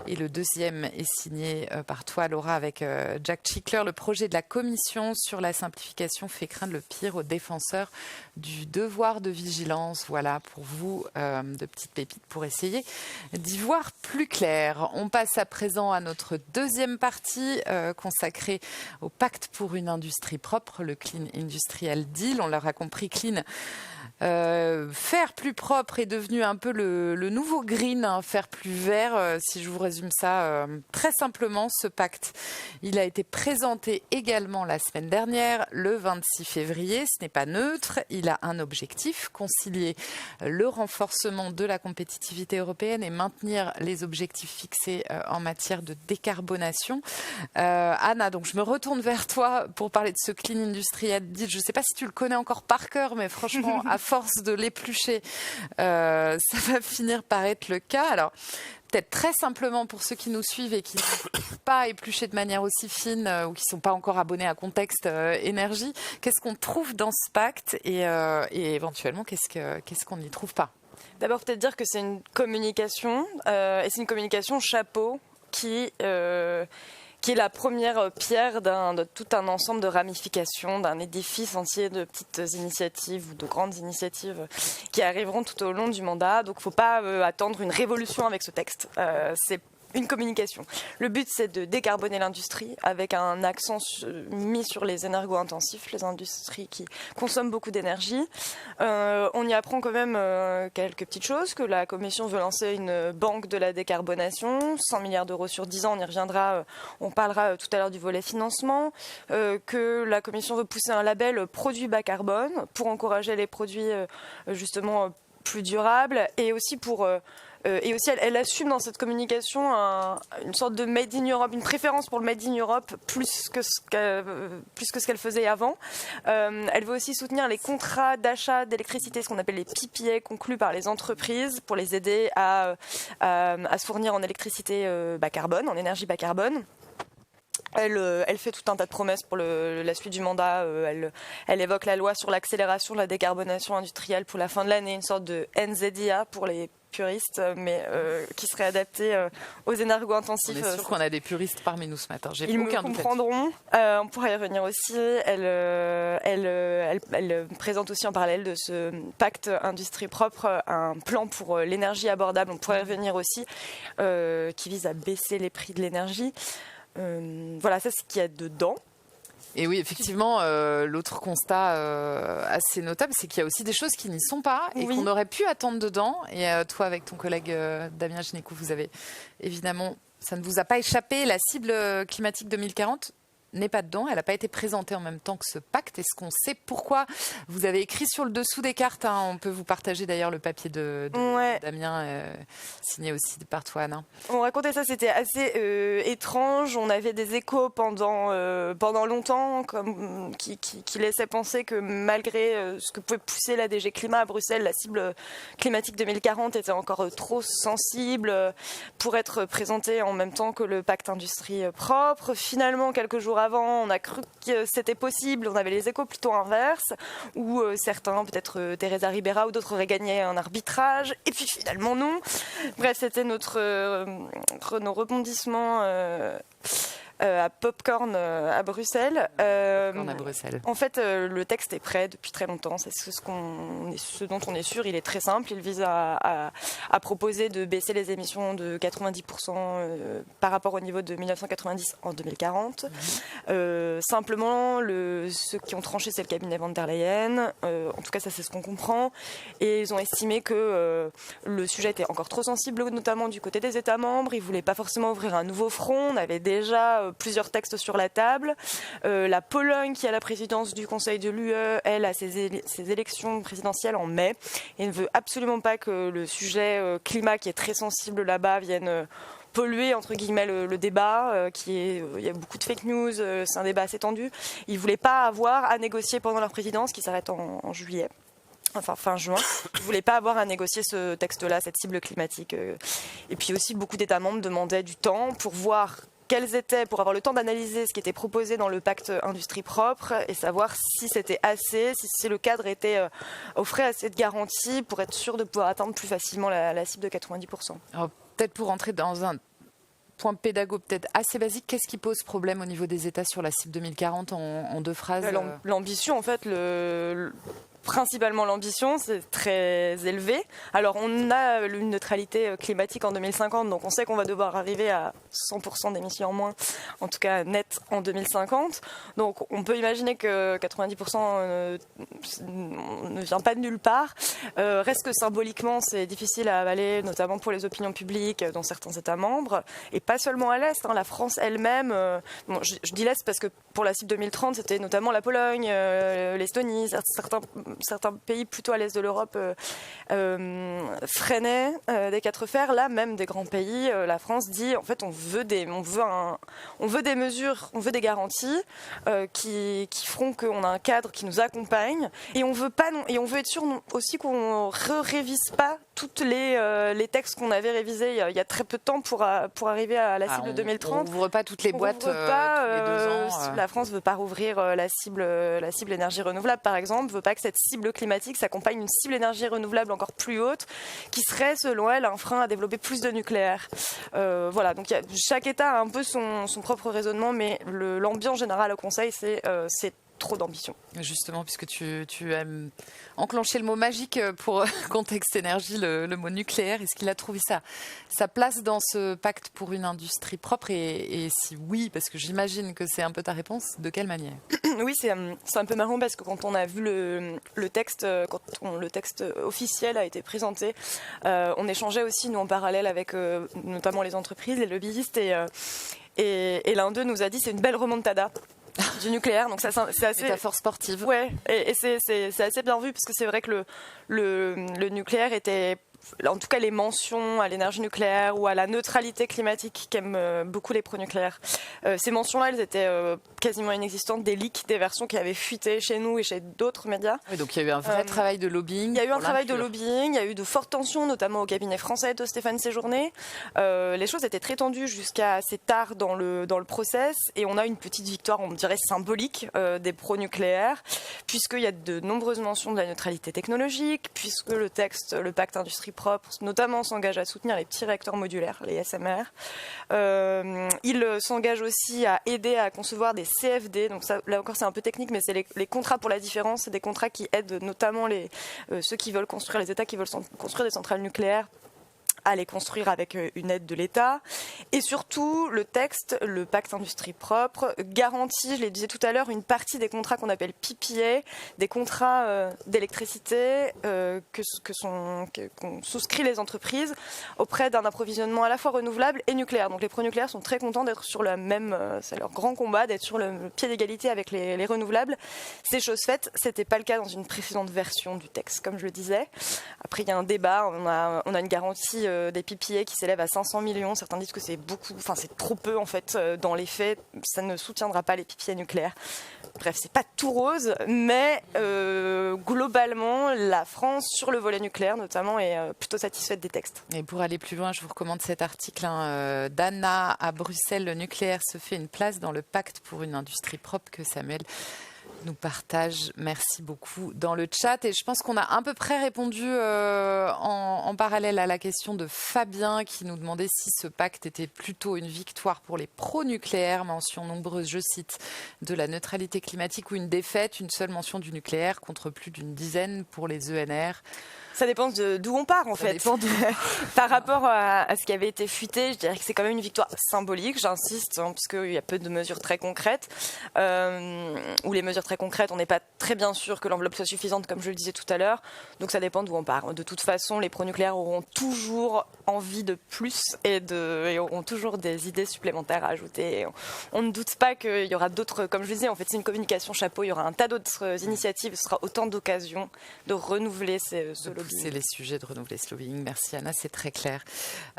A: Et le deuxième est signé par toi, Laura, avec Jack Schickler. Le projet de la Commission sur la simplification fait craindre le pire aux défenseurs du devoir de vigilance. Voilà pour vous de petites pépites pour essayer d'y voir plus clair. On passe à présent à notre deuxième partie consacrée au pacte pour une industrie propre, le Clean Industrial Deal. On l'aura compris, Clean, faire plus propre est devenu un peu le nouveau green, faire plus vert. Si je vous résume ça très simplement, ce pacte, il a été présenté également la semaine dernière, le 26 février. Ce n'est pas neutre, il a un objectif, concilier le renforcement de la compétitivité européenne et maintenir les objectifs fixés en matière de décarbonation. Anna, donc je me retourne vers toi pour parler de ce Clean Industrial Deal. Je ne sais pas si tu le connais encore par cœur, mais franchement, à force de l'éplucher, ça va finir par être le cas. Alors, peut-être très simplement pour ceux qui nous suivent et qui n'ont pas épluché de manière aussi fine ou qui ne sont pas encore abonnés à Contexte Énergie, qu'est-ce qu'on trouve dans ce pacte et éventuellement qu'est-ce qu'on n'y trouve pas?
B: D'abord, peut-être dire que c'est une communication, et c'est une communication chapeau qui est la première pierre de tout un ensemble de ramifications, d'un édifice entier de petites initiatives ou de grandes initiatives qui arriveront tout au long du mandat. Donc il ne faut pas attendre une révolution avec ce texte. C'est une communication. Le but, c'est de décarboner l'industrie avec un accent mis sur les énergo-intensifs, les industries qui consomment beaucoup d'énergie. On y apprend quand même quelques petites choses, que la Commission veut lancer une banque de la décarbonation, 100 milliards d'euros sur 10 ans, on y reviendra, on parlera tout à l'heure du volet financement, que la Commission veut pousser un label produit bas carbone pour encourager les produits justement plus durables et aussi elle assume dans cette communication une sorte de Made in Europe, une préférence pour le Made in Europe plus que ce qu'elle faisait avant. Elle veut aussi soutenir les contrats d'achat d'électricité, ce qu'on appelle les PPA, conclus par les entreprises pour les aider à se fournir en électricité bas carbone, en énergie bas carbone. Elle fait tout un tas de promesses pour la suite du mandat. Elle évoque la loi sur l'accélération de la décarbonation industrielle pour la fin de l'année, une sorte de NZIA pour les puristes, mais qui serait adapté aux énergo-intensifs.
A: On est sûr qu'on a des puristes parmi nous ce matin.
B: Ils me comprendront. On pourra y revenir aussi. Elle présente aussi en parallèle de ce pacte industrie propre un plan pour l'énergie abordable. On pourra y revenir aussi, qui vise à baisser les prix de l'énergie. Voilà, ça c'est ce qu'il y a dedans.
A: Et oui, effectivement, l'autre constat assez notable, c'est qu'il y a aussi des choses qui n'y sont pas et qu'on aurait pu attendre dedans. Et toi, avec ton collègue Damien Génicou, vous avez évidemment, ça ne vous a pas échappé, la cible climatique 2040 n'est pas dedans. Elle n'a pas été présentée en même temps que ce pacte. Est-ce qu'on sait pourquoi? Vous avez écrit sur le dessous des cartes. On peut vous partager d'ailleurs le papier de Damien, signé aussi par toi, Anna.
B: On racontait ça, c'était assez étrange. On avait des échos pendant longtemps qui laissaient penser que malgré ce que pouvait pousser la DG Climat à Bruxelles, la cible climatique 2040 était encore trop sensible pour être présentée en même temps que le pacte industrie propre. Finalement, quelques jours avant, on a cru que c'était possible. On avait les échos plutôt inverses, où certains, peut-être Teresa Ribera ou d'autres, auraient gagné un arbitrage. Et puis finalement, non. Bref, c'était nos rebondissements à Popcorn à Bruxelles. En fait, le texte est prêt depuis très longtemps. C'est ce dont on est sûr. Il est très simple. Il vise à proposer de baisser les émissions de 90% par rapport au niveau de 1990 en 2040. Simplement, ceux qui ont tranché, c'est le cabinet von der Leyen. En tout cas, ça, c'est ce qu'on comprend. Et ils ont estimé que le sujet était encore trop sensible, notamment du côté des États membres. Ils ne voulaient pas forcément ouvrir un nouveau front. On avait déjà plusieurs textes sur la table. La Pologne, qui a la présidence du Conseil de l'UE, elle a ses élections présidentielles en mai et ne veut absolument pas que le sujet climat, qui est très sensible là-bas, vienne polluer entre guillemets le débat. Il y a beaucoup de fake news, c'est un débat assez tendu. Ils ne voulaient pas avoir à négocier pendant leur présidence, qui s'arrête en juillet. Enfin, fin juin, ils ne voulaient pas avoir à négocier ce texte-là, cette cible climatique. Et puis aussi, beaucoup d'États membres demandaient du temps pour voir pour avoir le temps d'analyser ce qui était proposé dans le pacte industrie propre et savoir si c'était assez, si le cadre offrait assez de garanties pour être sûr de pouvoir atteindre plus facilement la cible de 90%.
A: Alors, peut-être pour rentrer dans un point pédago peut-être assez basique, qu'est-ce qui pose problème au niveau des États sur la cible 2040 en deux phrases?
B: L'ambition, en fait, principalement l'ambition, c'est très élevé. Alors on a une neutralité climatique en 2050, donc on sait qu'on va devoir arriver à 100% d'émissions en moins, en tout cas net en 2050. Donc on peut imaginer que 90% ne vient pas de nulle part. Reste que symboliquement c'est difficile à avaler, notamment pour les opinions publiques dans certains États membres, et pas seulement à l'Est. La France elle-même, je dis l'Est parce que pour la cible 2030 c'était notamment la Pologne, l'Estonie, certains pays plutôt à l'est de l'Europe freinaient des quatre fers. Là, même des grands pays, la France dit en fait on veut des mesures, on veut des garanties qui feront qu'on a un cadre qui nous accompagne, et on veut être sûr aussi qu'on révise pas toutes les textes qu'on avait révisés il y a très peu de temps pour arriver à la cible 2030.
A: On n'ouvre pas toutes les boîtes tous les 2 ans.
B: La France ne veut pas rouvrir la cible énergie renouvelable, par exemple, ne veut pas que cette cible climatique s'accompagne d'une cible énergie renouvelable encore plus haute, qui serait, selon elle, un frein à développer plus de nucléaire. Voilà, donc chaque État a un peu son propre raisonnement, mais l'ambiance générale au Conseil, c'est trop d'ambition.
A: Justement, puisque tu as enclenché le mot magique pour Contexte Énergie, le mot nucléaire, est-ce qu'il a trouvé sa place dans ce pacte pour une industrie propre, et si oui, parce que j'imagine que c'est un peu ta réponse, de quelle manière?
B: Oui, c'est un peu marrant parce que quand on a vu le texte, le texte officiel a été présenté, on échangeait aussi, nous, en parallèle avec notamment les entreprises, les lobbyistes, et l'un d'eux nous a dit c'est une belle remontada du nucléaire, donc ça c'est assez
A: métaphore sportive.
B: Ouais, et c'est assez bien vu parce que c'est vrai que le nucléaire était, en tout cas les mentions à l'énergie nucléaire ou à la neutralité climatique qu'aiment beaucoup les pro-nucléaires, ces mentions-là, elles étaient quasiment inexistantes, des leaks, des versions qui avaient fuité chez nous et chez d'autres médias.
A: Oui, donc il y a eu un vrai travail de lobbying.
B: Il y a eu un travail de lobbying, il y a eu de fortes tensions, notamment au cabinet français de Stéphane Séjourné. Les choses étaient très tendues jusqu'à assez tard dans le process, et on a une petite victoire, on dirait symbolique, des pro-nucléaires, puisqu'il y a de nombreuses mentions de la neutralité technologique, puisque le pacte industrie propre, notamment, s'engage à soutenir les petits réacteurs modulaires, les SMR. Il s'engage aussi à aider à concevoir des CFD, donc ça, là encore c'est un peu technique, mais c'est les contrats pour la différence, c'est des contrats qui aident notamment ceux qui veulent construire, les États qui veulent construire des centrales nucléaires à les construire avec une aide de l'État. Et surtout, le texte, le pacte industrie propre, garantit, je l'ai dit tout à l'heure, une partie des contrats qu'on appelle PPA, des contrats d'électricité qu'ont souscrit les entreprises auprès d'un approvisionnement à la fois renouvelable et nucléaire. Donc les pronucléaires sont très contents d'être sur le même, c'est leur grand combat, d'être sur le pied d'égalité avec les renouvelables. C'est chose faite, c'était pas le cas dans une précédente version du texte, comme je le disais. Après, il y a un débat, on a une garantie des PPA qui s'élève à 500 millions. Certains disent que c'est beaucoup, enfin c'est trop peu en fait. Dans les faits, ça ne soutiendra pas les PPA nucléaires. Bref, c'est pas tout rose, mais globalement, la France, sur le volet nucléaire notamment, est plutôt satisfaite des textes.
A: Et pour aller plus loin, je vous recommande cet article d'Anna à Bruxelles. Le nucléaire se fait une place dans le pacte pour une industrie propre que Samuel nous partage. Merci beaucoup dans le chat. Et je pense qu'on a à peu près répondu en parallèle à la question de Fabien qui nous demandait si ce pacte était plutôt une victoire pour les pro-nucléaires, mention nombreuse, je cite, de la neutralité climatique, ou une défaite, une seule mention du nucléaire contre plus d'une dizaine pour les ENR.
B: Ça dépend d'où on part en fait. Par rapport à ce qui avait été fuité, je dirais que c'est quand même une victoire symbolique, j'insiste, puisqu'il y a peu de mesures très concrètes. Ou les mesures très concrètes, on n'est pas très bien sûr que l'enveloppe soit suffisante, comme je le disais tout à l'heure. Donc ça dépend d'où on part. De toute façon, les pro-nucléaires auront toujours envie de plus et auront toujours des idées supplémentaires à ajouter. Et on ne doute pas qu'il y aura d'autres, comme je le disais, en fait c'est une communication chapeau, il y aura un tas d'autres initiatives, ce sera autant d'occasions de renouveler ce lobbying.
A: C'est les sujets de renouveler ce lobbying. Merci Anna, c'est très clair.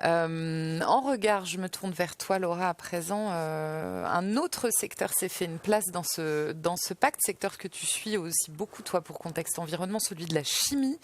A: En regard, je me tourne vers toi Laura à présent. Un autre secteur s'est fait une place dans ce pacte, secteur que tu suis aussi beaucoup toi pour Contexte Environnement, celui de la chimie.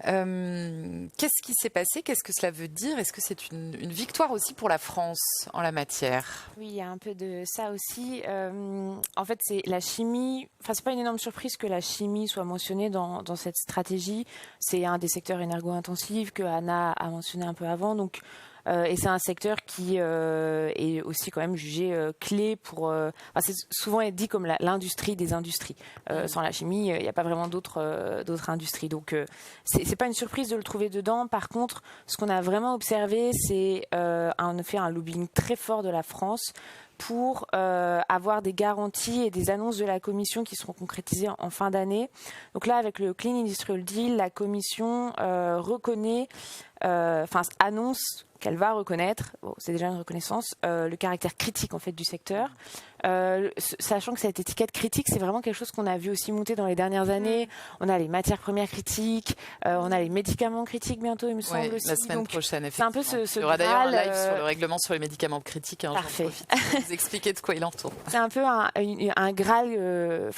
A: Qu'est-ce qui s'est passé? Qu'est-ce que cela veut dire? Est-ce que c'est une victoire aussi pour la France en la matière?
C: Oui, il y a un peu de ça aussi. En fait, c'est la chimie. Enfin, c'est pas une énorme surprise que la chimie soit mentionnée dans cette stratégie. C'est un des secteurs énergo-intensifs que Anna a mentionné un peu avant. Donc, et c'est un secteur qui est aussi quand même jugé clé pour. C'est souvent dit comme l'industrie des industries. Sans la chimie, il n'y a pas vraiment d'autres industries. Donc, c'est pas une surprise de le trouver dedans. Par contre, ce qu'on a vraiment observé, c'est en effet un lobbying très fort de la France pour avoir des garanties et des annonces de la Commission qui seront concrétisées en fin d'année. Donc là, avec le Clean Industrial Deal, la Commission annonce qu'elle va reconnaître, c'est déjà une reconnaissance, le caractère critique en fait du secteur, sachant que cette étiquette critique, c'est vraiment quelque chose qu'on a vu aussi monter dans les dernières années. On a les matières premières critiques, on a les médicaments critiques bientôt, il me semble aussi.
A: La semaine prochaine,
C: c'est un peu
A: il y aura d'ailleurs un live sur le règlement sur les médicaments critiques.
C: Parfait.
A: Je vais vous expliquer de quoi il en tourne.
C: C'est un peu un Graal,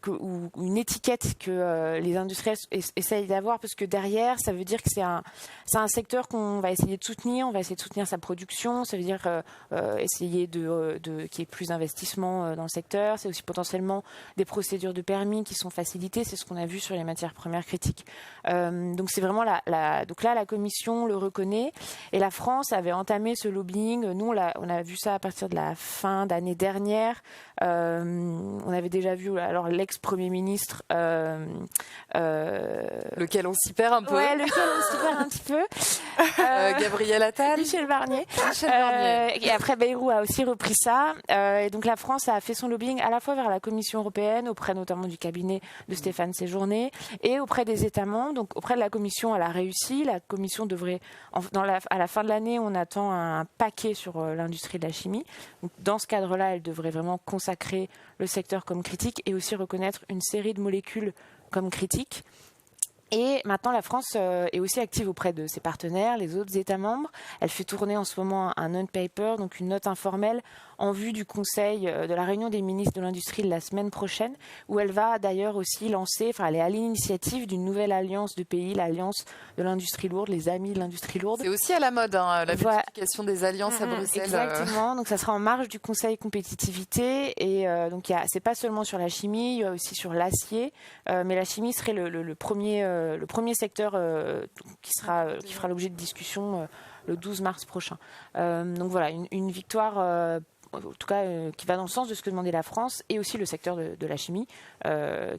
C: ou une étiquette que les industriels essayent d'avoir, parce que derrière, ça veut dire que c'est un secteur qu'on va essayer de soutenir. On va essayer de soutenir sa production. Ça veut dire essayer qu'il y ait plus d'investissement dans le secteur. C'est aussi potentiellement des procédures de permis qui sont facilitées. C'est ce qu'on a vu sur les matières premières critiques. Donc c'est vraiment donc là la Commission le reconnaît et la France avait entamé ce lobbying. Nous on a vu ça à partir de la fin d'année dernière. On avait déjà vu alors l'ex-premier ministre
A: lequel on s'y perd un peu.
C: Ouais, lequel on s'y perd un petit peu.
A: Gabriel Attal.
C: Michel Barnier. Et après, Bayrou a aussi repris ça. Et donc, la France a fait son lobbying à la fois vers la Commission européenne, auprès notamment du cabinet de Stéphane Séjourné, et auprès des États membres. Donc, auprès de la Commission, elle a réussi. La Commission devrait, à la fin de l'année, on attend un paquet sur l'industrie de la chimie. Donc, dans ce cadre-là, elle devrait vraiment consacrer le secteur comme critique et aussi reconnaître une série de molécules comme critiques. Et maintenant, la France est aussi active auprès de ses partenaires, les autres États membres. Elle fait tourner en ce moment un non-paper, donc une note informelle, en vue du Conseil de la réunion des ministres de l'Industrie de la semaine prochaine, où elle va d'ailleurs aussi lancer, elle est à l'initiative d'une nouvelle alliance de pays, l'Alliance de l'Industrie Lourde, les Amis de l'Industrie Lourde.
A: C'est aussi à la mode, la multiplication des alliances à Bruxelles.
C: Exactement, donc ça sera en marge du Conseil compétitivité, et donc c'est pas seulement sur la chimie, il y a aussi sur l'acier, mais la chimie serait le premier secteur qui fera l'objet de discussion le 12 mars prochain. Donc voilà, une victoire en tout cas, qui va dans le sens de ce que demandait la France et aussi le secteur de la chimie,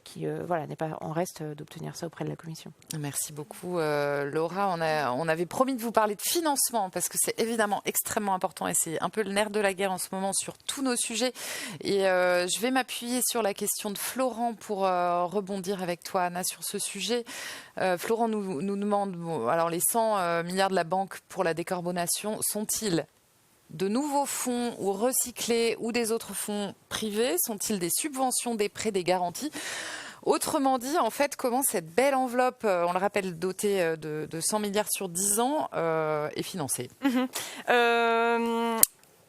C: qui n'est pas en reste d'obtenir ça auprès de la Commission.
A: Merci beaucoup, Laura. On avait promis de vous parler de financement parce que c'est évidemment extrêmement important et c'est un peu le nerf de la guerre en ce moment sur tous nos sujets. Et je vais m'appuyer sur la question de Florent pour rebondir avec toi, Anna, sur ce sujet. Florent nous demande, alors les 100 milliards de la Banque pour la décarbonation, sont-ils de nouveaux fonds ou recyclés ou des autres fonds privés? Sont-ils des subventions, des prêts, des garanties? Autrement dit, en fait, comment cette belle enveloppe, on le rappelle, dotée de 100 milliards sur 10 ans, est financée?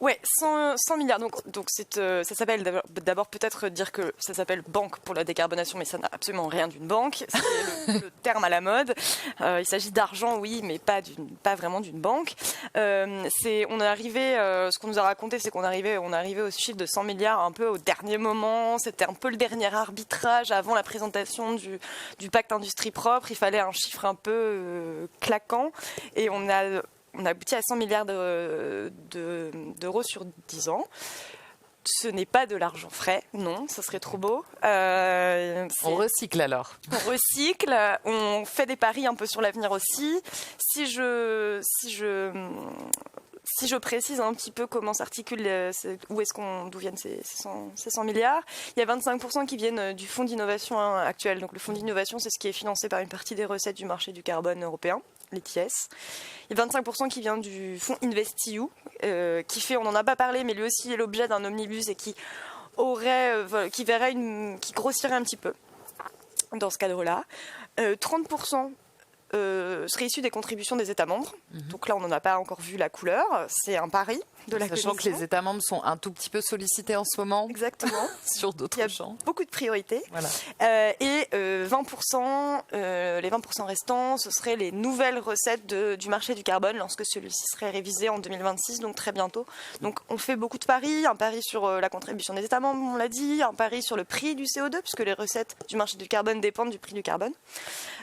B: Ouais, 100 milliards. Donc ça s'appelle d'abord peut-être dire que ça s'appelle banque pour la décarbonation, mais ça n'a absolument rien d'une banque. C'est le terme à la mode. Il s'agit d'argent, oui, mais pas vraiment d'une banque. Ce qu'on nous a raconté, c'est on arrivait au chiffre de 100 milliards un peu au dernier moment. C'était un peu le dernier arbitrage avant la présentation du pacte industrie propre. Il fallait un chiffre un peu claquant, et on a abouti à 100 milliards d'euros sur 10 ans. Ce n'est pas de l'argent frais, non, ça serait trop beau.
A: On recycle alors.
B: On recycle, on fait des paris un peu sur l'avenir aussi. Si je précise un petit peu comment s'articule, d'où viennent ces 100 milliards, il y a 25% qui viennent du fonds d'innovation actuel. Donc le fonds d'innovation, c'est ce qui est financé par une partie des recettes du marché du carbone européen, l'ETS. Il y a 25% qui vient du fonds InvestEU, on n'en a pas parlé, mais lui aussi est l'objet d'un omnibus et qui grossirait un petit peu dans ce cadre-là. 30% serait issu des contributions des États membres. Donc là, on n'en a pas encore vu la couleur. C'est un pari de la Commission.
A: Sachant que les États membres sont un tout petit peu sollicités en ce moment.
B: Exactement.
A: Sur d'autres champs.
B: Beaucoup de priorités.
A: Voilà.
B: Et 20%, les 20% restants, ce seraient les nouvelles recettes du marché du carbone lorsque celui-ci serait révisé en 2026, donc très bientôt. Donc on fait beaucoup de paris. Un pari sur la contribution des États membres, on l'a dit. Un pari sur le prix du CO2, puisque les recettes du marché du carbone dépendent du prix du carbone.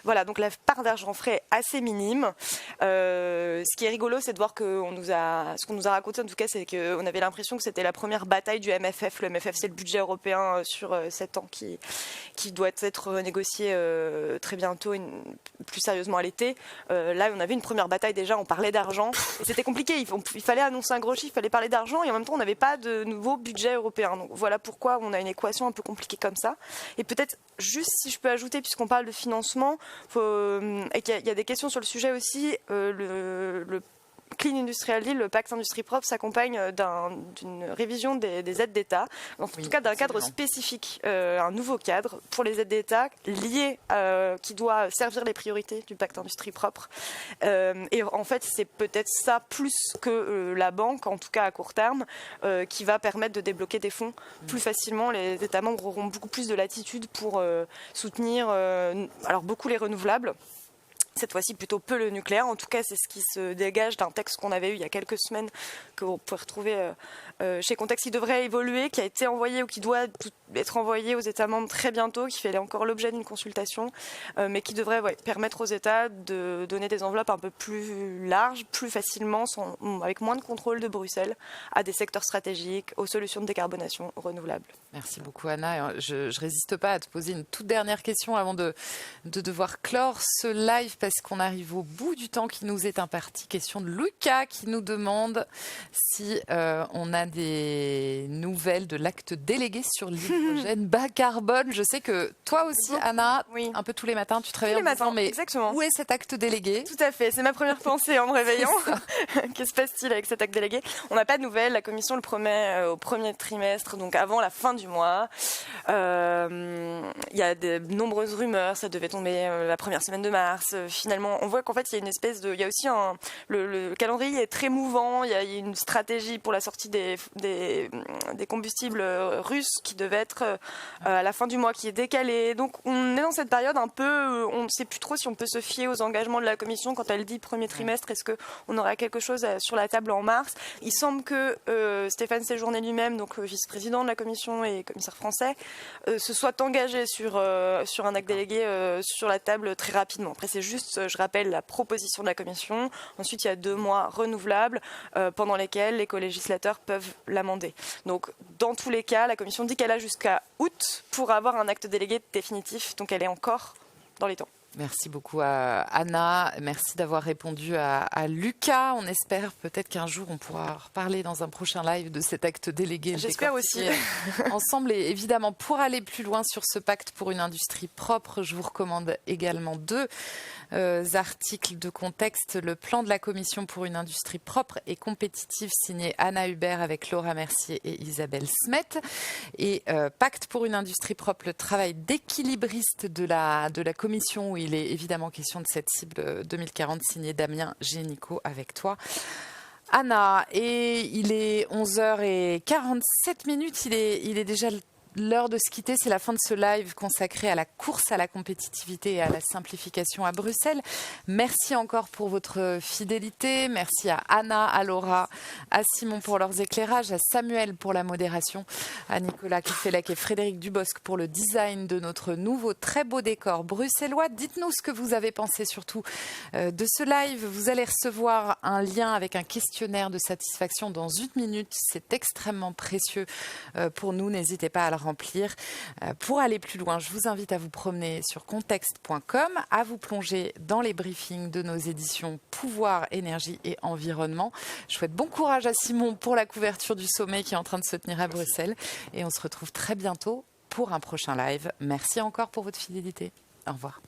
B: Voilà, donc la part d'argent frais est assez minime. Ce qui est rigolo, c'est de voir ce qu'on nous a raconté, en tout cas, c'est qu'on avait l'impression que c'était la première bataille du MFF. Le MFF, c'est le budget européen sur 7 ans qui doit être négocié très bientôt, plus sérieusement à l'été. Là, on avait une première bataille déjà, on parlait d'argent. Et c'était compliqué, il fallait annoncer un gros chiffre, il fallait parler d'argent, et en même temps, on n'avait pas de nouveau budget européen. Donc voilà pourquoi on a une équation un peu compliquée comme ça. Et peut-être, juste si je peux ajouter, puisqu'on parle de financement, et qu'il y a des questions sur le sujet aussi, le Clean Industrial Deal, le pacte industrie propre, s'accompagne d'une révision des aides d'État, en tout cas d'un cadre spécifique, un nouveau cadre pour les aides d'État lié, qui doit servir les priorités du pacte industrie propre. Et en fait, c'est peut-être ça plus que la banque, en tout cas à court terme, qui va permettre de débloquer des fonds plus facilement. Les États membres auront beaucoup plus de latitude pour soutenir alors beaucoup les renouvelables. Cette fois-ci plutôt peu le nucléaire. En tout cas, c'est ce qui se dégage d'un texte qu'on avait eu il y a quelques semaines, que vous pouvez retrouver chez Context, qui devrait évoluer, qui a été envoyé ou qui doit être envoyé aux États membres très bientôt, qui fait encore l'objet d'une consultation, mais qui devrait permettre aux États de donner des enveloppes un peu plus larges, plus facilement, avec moins de contrôle de Bruxelles, à des secteurs stratégiques, aux solutions de décarbonation renouvelables.
A: Merci beaucoup, Anna. Je ne résiste pas à te poser une toute dernière question avant de devoir clore ce live, parce qu'on arrive au bout du temps qui nous est imparti. Question de Lucas qui nous demande si on a des nouvelles de l'acte délégué sur l'hydrogène bas carbone. Je sais que toi aussi, Anna,
B: oui,
A: un peu tous les matins, tu te réveilles
B: en disant, mais
A: exactement, où est cet acte délégué?
B: Tout à fait, c'est ma première pensée en me réveillant. Que se passe-t-il avec cet acte délégué? On n'a pas de nouvelles, la Commission le promet au premier trimestre, donc avant la fin du mois. Il y a de nombreuses rumeurs, ça devait tomber la première semaine de mars. Finalement, on voit qu'en fait, il y a une espèce de... Il y a aussi le calendrier est très mouvant, il y a une stratégie pour la sortie des combustibles russes qui devait être à la fin du mois, qui est décalée. Donc, on est dans cette période un peu... On ne sait plus trop si on peut se fier aux engagements de la Commission quand elle dit premier trimestre. Est-ce qu'on aura quelque chose sur la table en mars? Il semble que Stéphane Séjourné lui-même, donc vice-président de la Commission et commissaire français, se soit engagé sur un acte délégué sur la table très rapidement. Après, c'est juste juste, je rappelle la proposition de la Commission. Ensuite, il y a 2 mois renouvelables pendant lesquels les co-législateurs peuvent l'amender. Donc, dans tous les cas, la Commission dit qu'elle a jusqu'à août pour avoir un acte délégué définitif. Donc, elle est encore dans les temps.
A: Merci beaucoup à Anna. Merci d'avoir répondu à Lucas. On espère peut-être qu'un jour on pourra reparler dans un prochain live de cet acte délégué.
B: J'espère aussi.
A: Ensemble, et évidemment, pour aller plus loin sur ce pacte pour une industrie propre, je vous recommande également 2 articles de contexte. Le plan de la Commission pour une industrie propre et compétitive signé Anna Hubert avec Laura Mercier et Isabelle Smet. Et pacte pour une industrie propre, le travail d'équilibriste de la Commission, où il est évidemment question de cette cible 2040, signé Damien Génicaud avec toi, Anna. Et il est 11h47. Il est déjà l'heure de se quitter. C'est la fin de ce live consacré à la course à la compétitivité et à la simplification à Bruxelles. Merci encore pour votre fidélité. Merci à Anna, à Laura, à Simon pour leurs éclairages, à Samuel pour la modération, à Nicolas Kifelec et Frédéric Dubosc pour le design de notre nouveau très beau décor bruxellois. Dites-nous ce que vous avez pensé surtout de ce live. Vous allez recevoir un lien avec un questionnaire de satisfaction dans 1 minute. C'est extrêmement précieux pour nous. N'hésitez pas à le remplir. Pour aller plus loin, je vous invite à vous promener sur contexte.com, à vous plonger dans les briefings de nos éditions Pouvoir, Énergie et Environnement. Je souhaite bon courage à Simon pour la couverture du sommet qui est en train de se tenir à Bruxelles. Et on se retrouve très bientôt pour un prochain live. Merci encore pour votre fidélité. Au revoir.